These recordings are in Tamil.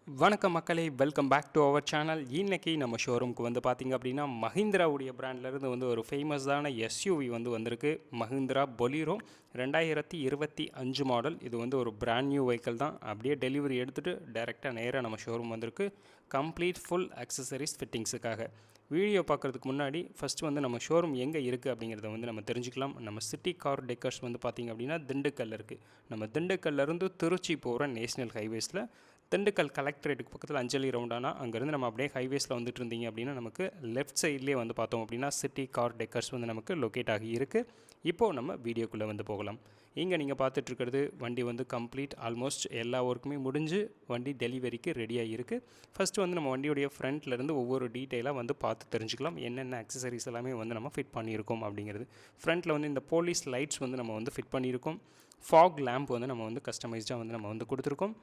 வணக்கம் மக்களே, welcome back to our channel. இன்றைக்கி நம்ம ஷோரூமுக்கு வந்து பார்த்திங்க அப்படின்னா மஹிந்திராவுடைய பிராண்ட்லேருந்து வந்து ஒரு ஃபேமஸான எஸ்யூவி வந்து வந்திருக்கு. Mahindra Bolero 2025 model. இது வந்து ஒரு பிராண்ட் நியூ வெஹிக்கிள் தான். அப்படியே டெலிவரி எடுத்துகிட்டு டைரெக்டாக நேராக நம்ம ஷோரூம் வந்திருக்கு. கம்ப்ளீட் ஃபுல் அக்சசரிஸ் ஃபிட்டிங்ஸுக்காக. வீடியோ பார்க்குறதுக்கு முன்னாடி ஃபஸ்ட்டு வந்து நம்ம ஷோரூம் எங்கே இருக்குது அப்படிங்கிறத வந்து நம்ம தெரிஞ்சுக்கலாம். நம்ம சிட்டி கார் டெக்கர்ஸ் வந்து பார்த்திங்க அப்படின்னா திண்டுக்கல்ல இருக்குது. நம்ம திண்டுக்கல்லேருந்து திருச்சி போகிற நேஷ்னல் ஹைவேஸில் திண்டுக்கல் கலெக்டரேட்டுக்கு பக்கத்தில் அஞ்சலி ரவுண்டானா அங்கேருந்து நம்ம அப்படியே ஹைவேஸில் வந்துட்டு இருந்தீங்க அப்படின்னா நமக்கு லெஃப்ட் சைட்லேயே வந்து பார்த்தோம் அப்படின்னா சிட்டி கார் டெக்கர்ஸ் வந்து நமக்கு லொக்கேட் ஆகி இருக்குது. இப்போது நம்ம வீடியோக்குள்ளே வந்து போகலாம். இங்கே நீங்கள் பார்த்துட்ருக்கிறது வண்டி வந்து கம்ப்ளீட் ஆல்மோஸ்ட் எல்லா ஒர்க்குமே முடிஞ்சு வண்டி டெலிவரிக்கு ரெடியாக இருக்குது. ஃபஸ்ட்டு வந்து நம்ம வண்டியுடைய ஃப்ரண்ட்லேருந்து ஒவ்வொரு டீட்டெயிலாக வந்து பார்த்து தெரிஞ்சுக்கலாம் என்னென்ன அக்சசரிஸ் எல்லாமே வந்து நம்ம ஃபிட் பண்ணியிருக்கோம் அப்படிங்கிறது. ஃப்ரண்ட்டில் வந்து இந்த போலீஸ் லைட்ஸ் வந்து நம்ம வந்து ஃபிட் பண்ணியிருக்கோம். ஃபாக் லேம்ப் வந்து நம்ம வந்து கஸ்டமைஸ்டாக வந்து நம்ம வந்து கொடுத்துருக்கோம்.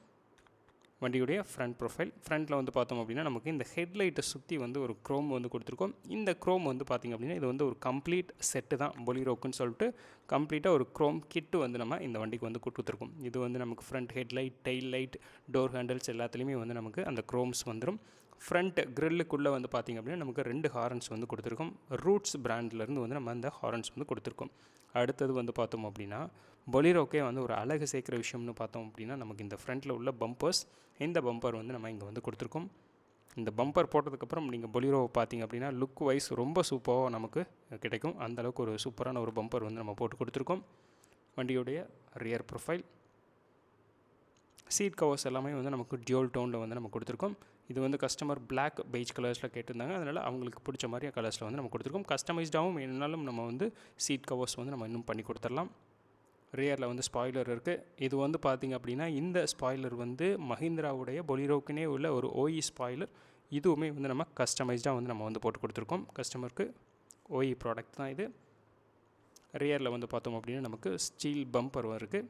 வண்டியுடைய ஃப்ரண்ட் ப்ரொஃபைல் ஃப்ரண்ட்டில் வந்து பார்த்தோம் அப்படின்னா நமக்கு இந்த ஹெட்லைட்டை சுற்றி வந்து ஒரு க்ரோம் வந்து கொடுத்துருக்கோம். இந்த க்ரோம் வந்து பார்த்திங்க அப்படின்னா இது வந்து ஒரு கம்ப்ளீட் செட்டு தான் பொலீரோக்குன்னு சொல்லிட்டு கம்ப்ளீட்டாக ஒரு க்ரோம் கிட்டு வந்து நம்ம இந்த வண்டிக்கு வந்து கொடுத்துருக்கோம். இது வந்து நமக்கு front headlight, tail light, door handles எல்லாத்துலேயுமே வந்து நமக்கு அந்த க்ரோம்ஸ் வந்துடும். ஃப்ரண்ட் க்ரில்லுக்குள்ளே வந்து பார்த்திங்க அப்படின்னா நமக்கு 2 ஹாரன்ஸ் வந்து கொடுத்துருக்கோம். ரூட்ஸ் பிராண்ட்லேருந்து வந்து நம்ம அந்த ஹாரன்ஸ் வந்து கொடுத்துருக்கோம். அடுத்தது வந்து பார்த்தோம் அப்படின்னா பொலீரோக்கே வந்து ஒரு அழகு சேர்க்குற விஷயம்னு பார்த்தோம் அப்படின்னா நமக்கு இந்த ஃப்ரண்ட்டில் உள்ள பம்பர்ஸ், இந்த பம்பர் வந்து நம்ம இங்கே வந்து கொடுத்துருக்கோம். இந்த பம்பர் போட்டதுக்கப்புறம் நீங்கள் பொலீரோவை பார்த்தீங்க அப்படின்னா லுக் வைஸ் ரொம்ப சூப்பராக நமக்கு கிடைக்கும். அந்தளவுக்கு ஒரு சூப்பரான ஒரு பம்பர் வந்து நம்ம போட்டு கொடுத்துருக்கோம். வண்டியுடைய ரியர் ப்ரொஃபைல், சீட் கவர்ஸ் எல்லாமே வந்து நமக்கு டியூல் டோனில் வந்து நம்ம கொடுத்துருக்கோம். இது வந்து கஸ்டமர் பிளாக் பெய்ஜ் கலர்ஸில் கேட்டிருந்தாங்க. அதனால் அவங்களுக்கு பிடிச்ச மாதிரி கலர்ஸில் வந்து நம்ம கொடுத்துருக்கோம். கஸ்டமைஸ்டாகவும் வேணுனாலும் நம்ம வந்து சீட் கவர்ஸ் வந்து நம்ம இன்னும் பண்ணி கொடுத்துடலாம். ரியரில் வந்து ஸ்பாய்லர் இருக்குது. இது வந்து பார்த்திங்க அப்படின்னா இந்த ஸ்பாய்லர் வந்து மஹிந்திராவுடைய பொலீரோக்குனே உள்ள ஒரு ஓஇ ஸ்பாய்லர். இதுவுமே வந்து நம்ம கஸ்டமைஸ்டாக வந்து நம்ம வந்து போட்டு கொடுத்துருக்கோம். கஸ்டமருக்கு ஓஇ ப்ராடக்ட் தான் இது. ரியரில் வந்து பார்த்தோம் அப்படின்னா நமக்கு ஸ்டீல் பம்பர் இருக்குது.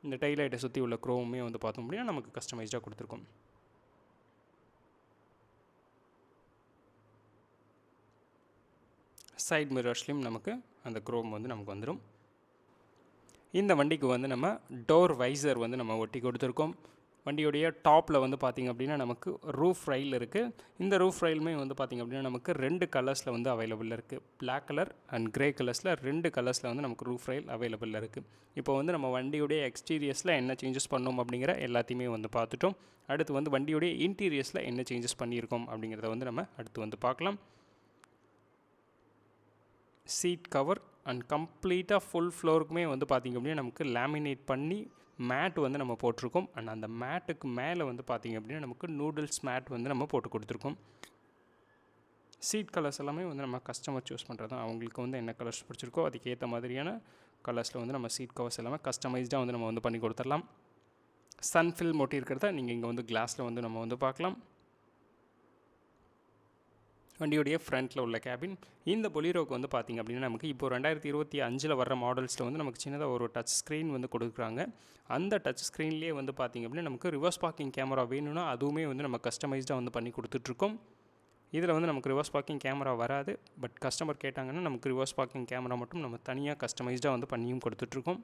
இந்த டைலைட்டை சுற்றி உள்ள க்ரோவுமே வந்து பார்த்தோம் அப்படின்னா நமக்கு கஸ்டமைஸ்டாக கொடுத்துருக்கோம். சைட் மிரர்ஸ்லையும் நமக்கு அந்த க்ரோம் வந்து நமக்கு வந்துடும். இந்த வண்டிக்கு வந்து நம்ம டோர் வைசர் வந்து நம்ம ஒட்டி கொடுத்துருக்கோம். வண்டியுடைய டாப்பில் வந்து பார்த்திங்க அப்படின்னா நமக்கு ரூஃப் ரைல் இருக்குது. இந்த ரூஃப் ரைலுமே வந்து பார்த்திங்க அப்படின்னா நமக்கு 2 கலர்ஸில் வந்து அவைலபிள் இருக்குது. பிளாக் கலர் அண்ட் கிரே கலர்ஸில் 2 கலர்ஸில் வந்து நமக்கு ரூஃப் ரைல் அவைலபிள் இருக்குது. இப்போ வந்து நம்ம வண்டியுடைய எக்ஸ்டீரியர்ஸில் என்ன சேஞ்சஸ் பண்ணோம் அப்படிங்கிற எல்லாத்தையுமே வந்து பார்த்துட்டோம். அடுத்து வந்து வண்டியுடைய இன்டீரியர்ஸில் என்ன சேஞ்சஸ் பண்ணியிருக்கோம் அப்படிங்கிறத வந்து நம்ம அடுத்து வந்து பார்க்கலாம். சீட் கவர் அண்ட் கம்ப்ளீட்டாக ஃபுல் ஃப்ளோருக்குமே வந்து பார்த்திங்க அப்படின்னா நமக்கு லேமினேட் பண்ணி மேட் வந்து நம்ம போட்டிருக்கோம். அண்ட் அந்த மேட்டுக்கு மேலே வந்து பார்த்திங்க அப்படின்னா நமக்கு நூடுல்ஸ் மேட் வந்து நம்ம போட்டு கொடுத்துருக்கோம். சீட் கலர்ஸ் எல்லாமே வந்து நம்ம கஸ்டமர் சூஸ் பண்ணுறது தான். அவங்களுக்கு வந்து என்ன கலர்ஸ் பிடிச்சிருக்கோ அதுக்கேற்ற மாதிரியான கலர்ஸில் வந்து நம்ம சீட் கவர்ஸ் எல்லாமே கஸ்டமைஸ்டாக வந்து நம்ம வந்து பண்ணி கொடுத்துடலாம். சன்ஃபில் மொட்டி இருக்கிறத நீங்கள் இங்கே வந்து கிளாஸில் வந்து நம்ம வந்து பார்க்கலாம். வண்டியுடைய ஃப்ரண்ட்டில் உள்ள கேபின். இந்த பொலீரோக்கு வந்து பார்த்திங்க அப்படின்னா நமக்கு இப்போ 2025 வர்ற மாடல்ஸில் வந்து நமக்கு சின்னதாக ஒரு டச் ஸ்க்ரீன் வந்து கொடுக்குறாங்க. அந்த டச் ஸ்க்ரீன்லேயே வந்து பார்த்திங்க அப்படின்னா நமக்கு ரிவர்ஸ் பார்க்கிங் கேமரா வேணும்னா அதுவுமே வந்து நம்ம கஸ்டமைஸ்டாக வந்து பண்ணி கொடுத்துட்ருக்கோம். இதில் வந்து நமக்கு ரிவர்ஸ் பார்க்கிங் கேமரா வராது. பட் கஸ்டமர் கேட்டாங்கன்னா நமக்கு ரிவர்ஸ் பார்க்கிங் கேமரா மட்டும் நம்ம தனியாக கஸ்டமைஸ்டாக வந்து பண்ணியும் கொடுத்துட்ருக்கோம்.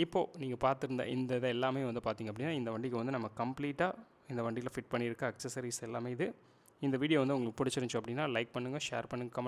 இப்போது நீங்கள் பார்த்துருந்த இந்த இதை எல்லாமே வந்து பார்த்திங்க அப்படின்னா இந்த வண்டிக்கு வந்து நம்ம கம்ப்ளீட்டாக இந்த வண்டியில் ஃபிட் பண்ணியிருக்க அக்சசரிஸ் எல்லாமே இது. இந்த வீடியோ வந்து உங்களுக்கு பிடிச்சிருந்துச்சு அப்படின்னா லைக் பண்ணுங்கள், ஷேர் பண்ணுங்கள், கமெண்ட்